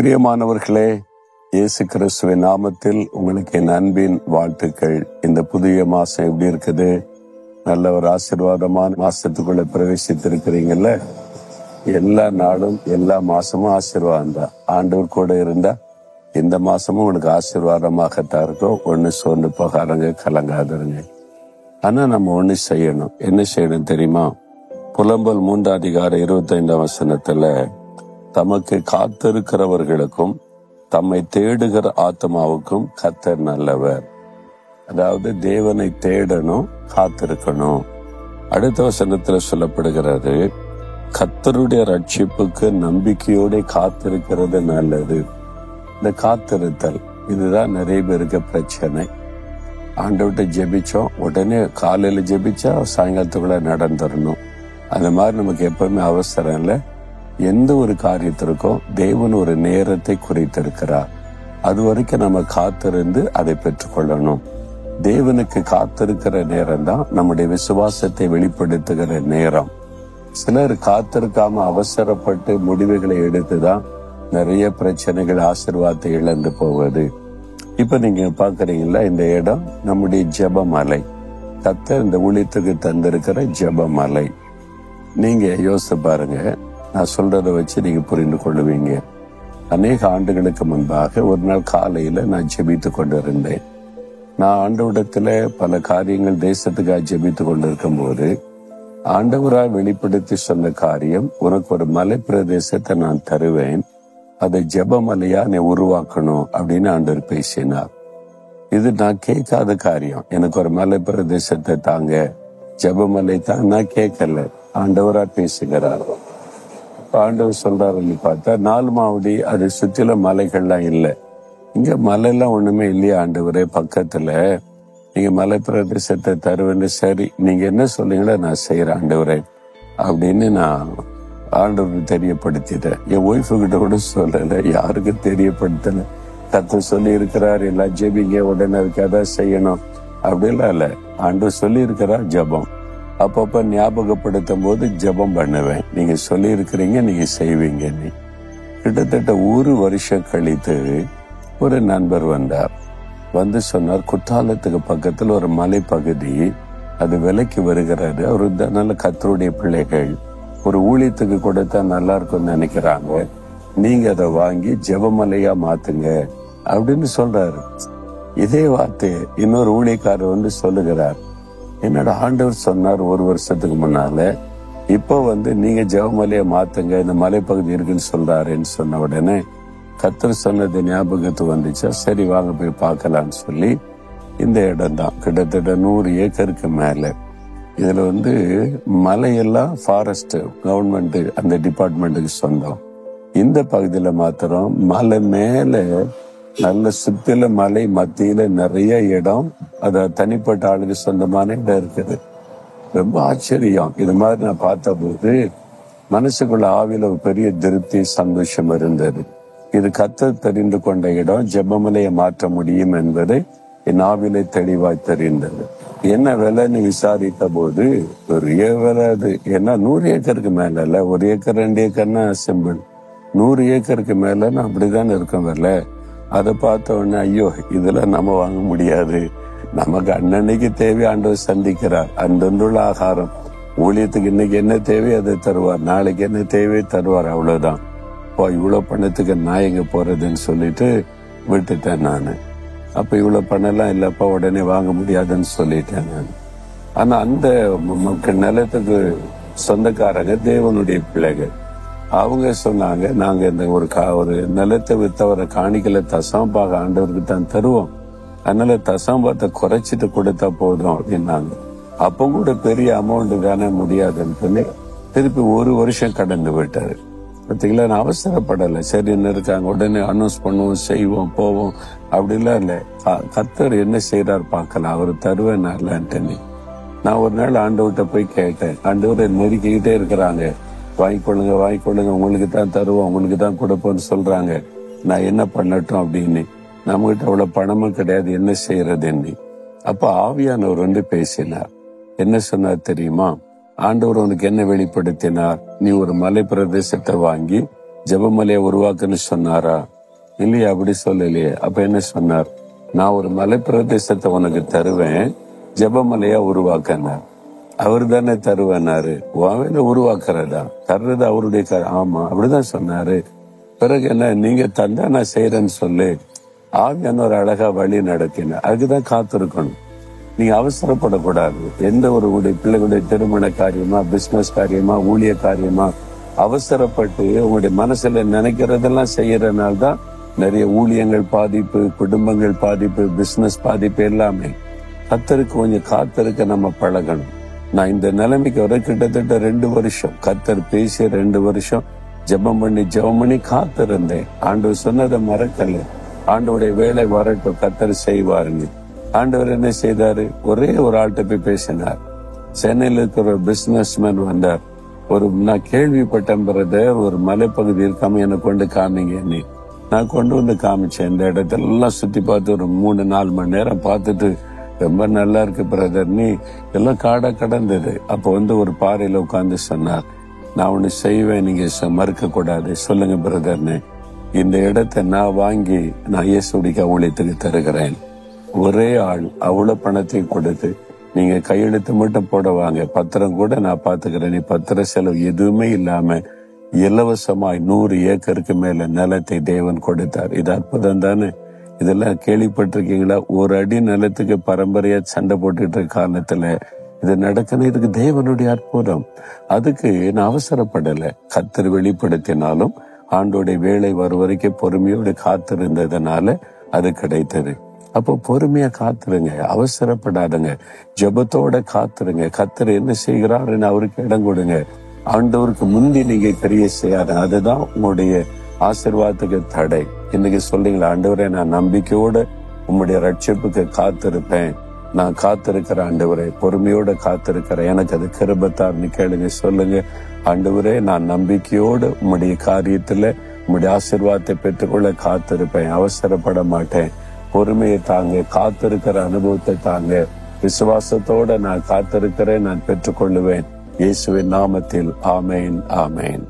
பிரியமானவர்களே, இயேசு கிறிஸ்துவின் நாமத்தில் உங்களுக்கு என் அன்பின் வாழ்த்துக்கள். இந்த புதிய மாசம் எப்படி இருக்குது? நல்ல ஒரு ஆசீர்வாதமான மாசத்துக்குள்ள பிரவேசித்திருக்கிறீங்கல்ல. எல்லா நாளும் எல்லா மாசமும் ஆசீர்வாதம் தான். ஆண்டவர் கூட இருந்தா இந்த மாசமும் உனக்கு ஆசீர்வாதமாகத்தான் இருக்கும். ஒண்ணு சோர்ந்து போகாதங்க, கலங்காதருங்க. ஆனா நம்ம ஒண்ணு செய்யணும். என்ன செய்யணும் தெரியுமா? புலம்பல் 3:25 தமக்கு காத்திருக்கிறவர்களுக்கும் தம்மை தேடுகிற ஆத்மாவுக்கும் கர்த்தர் நல்லவர். அதாவது தேவனை தேடணும், காத்திருக்கணும். அடுத்த வசனத்துல சொல்லப்படுகிறது, கர்த்தருடைய ரட்சிப்புக்கு நம்பிக்கையோட காத்திருக்கிறது நல்லது. இந்த காத்திருத்தல் இதுதான் நிறைய பேருக்கு பிரச்சனை. ஆண்டவர்கிட்ட ஜெபிச்சோம், உடனே காலையில ஜெபிச்சா சாயங்காலத்துக்குள்ள நடந்துடணும். அந்த மாதிரி நமக்கு எப்பவுமே அவசரம் இல்லை. எந்த ஒரு காரியத்திற்கும் தேவன் ஒரு நேரத்தை குறித்திருக்கிறார். அது வரைக்கும் நம்ம காத்திருந்து அதை பெற்றுக்கொள்ளணும். தேவனுக்கு காத்திருக்கிற நேரம் தான் நம்முடைய விசுவாசத்தை வெளிப்படுத்துகிற நேரம். சிலர் காத்திருக்காம அவசரப்பட்டு முடிவுகளை எடுத்துதான் நிறைய பிரச்சனைகள், ஆசீர்வாதத்தை இழந்து போவது. இப்ப நீங்க பாக்குறீங்களா, இந்த இடம் நம்முடைய ஜெபமலை. கர்த்தர் இந்த ஊழியத்துக்கு தந்திருக்கிற ஜெபமலை. நீங்க யோசிச்சு பாருங்க, நான் சொல்றதை வச்சு நீங்க புரிந்து கொள்ளுவீங்க. அநேக ஆண்டுகளுக்கு முன்பாக ஒரு நாள் காலையில நான் ஜெபித்து கொண்டு இருந்தேன். நான் ஆண்டவரிடத்துல பல காரியங்கள் தேசத்துக்காக ஜெபித்து கொண்டிருக்கும் போது ஆண்டவராய் வெளிப்படுத்தி சொன்ன காரியம், உனக்கு ஒரு மலை பிரதேசத்தை நான் தருவேன், அதை ஜெபமலையா நீ உருவாக்கணும் அப்படின்னு ஆண்டவர் பேசினார். இது நான் கேட்காத காரியம். எனக்கு ஒரு மலை பிரதேசத்தை தாங்க, ஜெபமலை தான். நான் கேட்கல, ஆண்டவரா பேசுகிறார். ஆண்டவர் சொல்றாருன்னு பார்த்தா 4 மாவடி அதை சுற்றில மலைகள்லாம் இல்லை. இங்க மலையெல்லாம் ஒண்ணுமே இல்லையா ஆண்டவரே? பக்கத்துல நீங்க மலை பிரதேசத்தை தருவேன்னு. சரி, நீங்க என்ன சொல்றீங்களோ நான் செய்யறேன் ஆண்டவரே அப்படின்னு நான் ஆண்டவருக்கு தெரியப்படுத்திட்டேன். என் ஒய்ஃபு கிட்ட கூட சொல்லல, யாருக்கு தெரியப்படுத்தல. கர்த்தர் சொல்லி இருக்கிறார், எல்லாம் ஜெபிங்க, உடனே அதுக்காக செய்யணும் அப்படிலாம் இல்ல. ஆண்டவர் சொல்லி இருக்கிறார், ஜெபம் அப்பப்ப ஞாபகப்படுத்தும் போது ஜெபம் பண்ணுவேன். நீங்க சொல்லி இருக்கிறீங்க, நீங்க செய்வீங்க. நீ கிட்டத்தட்ட 1 வருஷம் கழித்து ஒரு நண்பர் வந்தார். வந்து சொன்னார், குற்றாலத்துக்கு பக்கத்துல ஒரு மலை பகுதி, அது விலைக்கு வருகிறது. அவரு நல்ல கர்த்தருடைய பிள்ளைகள், ஒரு ஊழியத்துக்கு கொடுத்தா நல்லா இருக்கும்னு நினைக்கிறாங்க, நீங்க அதை வாங்கி ஜெபமலையா மாத்துங்க அப்படின்னு சொல்றாரு. இதே வார்த்தை இன்னொரு ஊழியக்காரர் வந்து சொல்லுகிறார். என்னோட ஆண்டவர் சொன்னார் 1 வருஷத்துக்கு முன்னால, இப்போ வந்து நீங்க ஜெபமலையை மாத்துங்க, இந்த மலைப்பகுதி இருக்குன்னு சொல்றாருன்னு சொன்ன உடனே கர்த்தர் சொன்னது ஞாபகத்துக்கு வந்துச்சா. சரி வாங்க போய் பார்க்கலான்னு சொல்லி, இந்த இடம் தான் கிட்டத்தட்ட 100 ஏக்கருக்கு மேல. இதுல வந்து மலையெல்லாம் ஃபாரஸ்ட் கவர்மெண்ட், அந்த டிபார்ட்மெண்ட்டுக்கு சொந்தம். இந்த பகுதியில மாத்திரம் மலை மேல நல்ல சுத்தில மலை மத்தியில நிறைய இடம், அத தனிப்பட்ட ஆளுக்கு சொந்தமான இடம் இருக்குது. ரொம்ப ஆச்சரியம். இது மாதிரி நான் பார்த்த போது மனசுக்குள்ள ஆவில ஒரு பெரிய திருப்தி, சந்தோஷம் இருந்தது. இது கர்த்தர் தெரிந்து கொண்ட இடம், ஜெபமலையை மாற்ற முடியும் என்பதை என் ஆவிலை தெளிவாய் தெரிந்தது. என்ன விலைன்னு விசாரித்த போது பெரிய விலை அது. ஏன்னா 100 ஏக்கருக்கு மேல இல்ல, 1 ஏக்கர் 2 ஏக்கர்னா சிம்பிள். 100 ஏக்கருக்கு மேலன்னு அப்படிதான் இருக்கும் விலை. அதை பார்த்த உடனே ஐயோ, இதெல்லாம் நம்ம வாங்க முடியாது. நமக்கு அன்னன்னைக்கு தேவை ஆண்டவர் சந்திக்கிறார். அந்தந்துள்ள ஆகாரம், ஊழியத்துக்கு இன்னைக்கு என்ன தேவை அதை தருவார், நாளைக்கு என்ன தேவை தருவார், அவ்வளவுதான். இப்போ இவ்வளவு பணத்துக்கு நான் எங்க போறதுன்னு சொல்லிட்டு விட்டுட்டேன் நானு. அப்ப இவ்வளவு பணம் எல்லாம் இல்லப்பா, உடனே வாங்க முடியாதுன்னு சொல்லிட்டேன் நான். ஆனா அந்த மக்கள் நிலத்துக்கு சொந்தக்காரங்க தேவனுடைய பிள்ளைகள். அவங்க சொன்னாங்க, நாங்க இந்த ஒரு நிலத்தை வித்தவரை காணிக்கல தசமபாக ஆண்டவருக்கு தான் தருவோம், அதனால தசமபாகத்தை குறைச்சிட்டு கொடுத்தா போதும் அப்படின்னாங்க. அப்ப கூட பெரிய அமௌண்ட் தானே, முடியாதுன்னு சொல்லி திருப்பி 1 வருஷம் கடந்து விட்டாரு. பார்த்தீங்களா, நான் அவசரப்படலை. சரி என்ன இருக்காங்க, உடனே அனௌன்ஸ் பண்ணுவோம், செய்வோம், போவோம் அப்படிலாம் இல்லை. கர்த்தர் என்ன செய்யறாரு பார்க்கலாம், அவர் தருவேன். நான் ஒரு நாள் ஆண்டவர்கிட்ட போய் கேட்டேன், ஆண்டவரை நெருக்கிக்கிட்டே இருக்கிறாங்க, வாங்கிக்கொள்ளுங்க, உங்களுக்கு தான் தருவோம், உங்களுக்கு தான் கொடுப்போம்னு சொல்றாங்க, நான் என்ன பண்ணட்டும் அப்படின்னு. நம்மகிட்ட அவ்வளவு பணமும் கிடையாது, என்ன செய்யறதுன்னு. அப்ப ஆவியானவர் வந்து பேசினார். என்ன சொன்னார் தெரியுமா? ஆண்டவர் உனக்கு என்ன வெளிப்படுத்தினார்? நீ ஒரு மலை பிரதேசத்தை வாங்கி ஜெபமலையை உருவாக்குன்னு சொன்னாரா? இல்லையா? அப்படி சொல்லலையே. அப்ப என்ன சொன்னார்? நான் ஒரு மலை பிரதேசத்தை உனக்கு தருவேன், ஜெபமலையா உருவாக்கினார். அவரு தானே தருவேனாரு. வாவையில உருவாக்குறதா, தர்றது அவருடைய ஆமா, அப்படிதான் சொன்னாரு. பிறகு என்ன, நீங்க தந்தா நான் செய்யறேன்னு சொல்லு. ஆவியான ஒரு அழகா வழி நடத்தின. அதுக்குதான் காத்திருக்கணும். நீங்க அவசரப்படக்கூடாது. எந்த ஒரு பிள்ளைகளுடைய திருமண காரியமா, பிசினஸ் காரியமா, ஊழிய காரியமா அவசரப்பட்டு உங்களுடைய மனசுல நினைக்கிறதெல்லாம் செய்யறதுனால தான் நிறைய ஊழியங்கள் பாதிப்பு, குடும்பங்கள் பாதிப்பு, பிசினஸ் பாதிப்பு எல்லாமே. கர்த்தருக்கு கொஞ்சம் காத்திருக்க நம்ம பழகணும். நான் இந்த நிலைமைக்கு வர கிட்டத்தட்ட 2 வருஷம் கர்த்தர் பேசி 2 வருஷம் ஜெபம் பண்ணி காத்திருந்தேன். ஆண்டவர் சொன்னதை மறக்கல. ஆண்டவருடைய வேலை வரட்டும், கர்த்தர் செய்வாருங்க. ஆண்டவர் என்ன செய்தாரு? ஒரே ஒரு ஆள்கிட்ட போய் பேசினார். சென்னையில் இருக்கிற ஒரு பிசினஸ் மேன் வந்தார். நான் கேள்விப்பட்டேன் பிரதர், ஒரு மலைப்பகுதி இருக்காம எனக்கு கொண்டு காமிங்க. நான் கொண்டு வந்து காமிச்சேன். இந்த இடத்தெல்லாம் சுத்தி பார்த்து ஒரு 3-4 மணி நேரம் பார்த்துட்டு, ரொம்ப நல்லா இருக்கு பிரதர், நீ எல்லாம் காடா கடந்தது. அப்ப ஒரு பாறையில உட்கார்ந்து சொன்னார், நான் ஒண்ணு செய்வேன், நீங்க மறுக்க கூடாது, சொல்லுங்க பிரதர்னு. இந்த இடத்தை நான் வாங்கி நான் இயேசுவுடைய ஊழியத்துக்கு தருகிறேன். ஒரே ஆள் அவ்வளவு பணத்தை கொடுத்து, நீங்க கையெழுத்து மட்டும் போட வாங்க, பத்திரம் கூட நான் பாத்துக்கிறேன், நீ பத்திர செலவு எதுவுமே இல்லாம இலவசமாய் 100 ஏக்கருக்கு மேல நிலத்தை தேவன் கொடுத்தார். இது அற்புதம் தானே? இதெல்லாம் கேள்விப்பட்டிருக்கீங்களா? ஒரு அடி நிலத்துக்கு பரம்பரையா சண்டை போட்டுட்டு இருக்க காலத்துல இது நடக்கணும். இதுக்கு தேவனுடைய அற்புதம். அதுக்கு நான் அவசரப்படல. கர்த்தர் வெளிப்படுத்தினாலும் ஆண்டோடைய வேலை வரும் வரைக்கும் பொறுமையோடு காத்திருந்ததுனால அது கிடைத்தது. அப்போ பொறுமையா காத்துருங்க, அவசரப்படாதுங்க, ஜெபத்தோட காத்துருங்க. கர்த்தர் என்ன செய்கிறாருன்னு அவருக்கு இடம் கொடுங்க. ஆண்டவருக்கு முந்தி நீங்க கிரியை செய்யாத, அதுதான் உங்களுடைய ஆசீர்வாதத்துக்கு தடை. இன்னைக்கு சொல்றீங்களா, ஆண்டவரே நான் நம்பிக்கையோட உங்களுடைய ரட்சிப்புக்கு காத்திருப்பேன், நான் காத்திருக்கிற ஆண்டவரே, பொறுமையோட காத்திருக்கிறேன், எனக்கு அது கிருபைத்தார்னு கேளுங்க. சொல்லுங்க, ஆண்டவரே நான் நம்பிக்கையோடு உம்முடைய காரியத்துல உம்முடைய ஆசீர்வாதத்தை பெற்றுக்கொள்ள காத்திருப்பேன், அவசரப்பட மாட்டேன், பொறுமையை தாங்க, காத்திருக்கிற அனுபவத்தை தாங்க, விசுவாசத்தோட நான் காத்திருக்கிறேன், நான் பெற்றுக்கொள்ளுவேன். இயேசுவின் நாமத்தில் ஆமேன், ஆமேன்.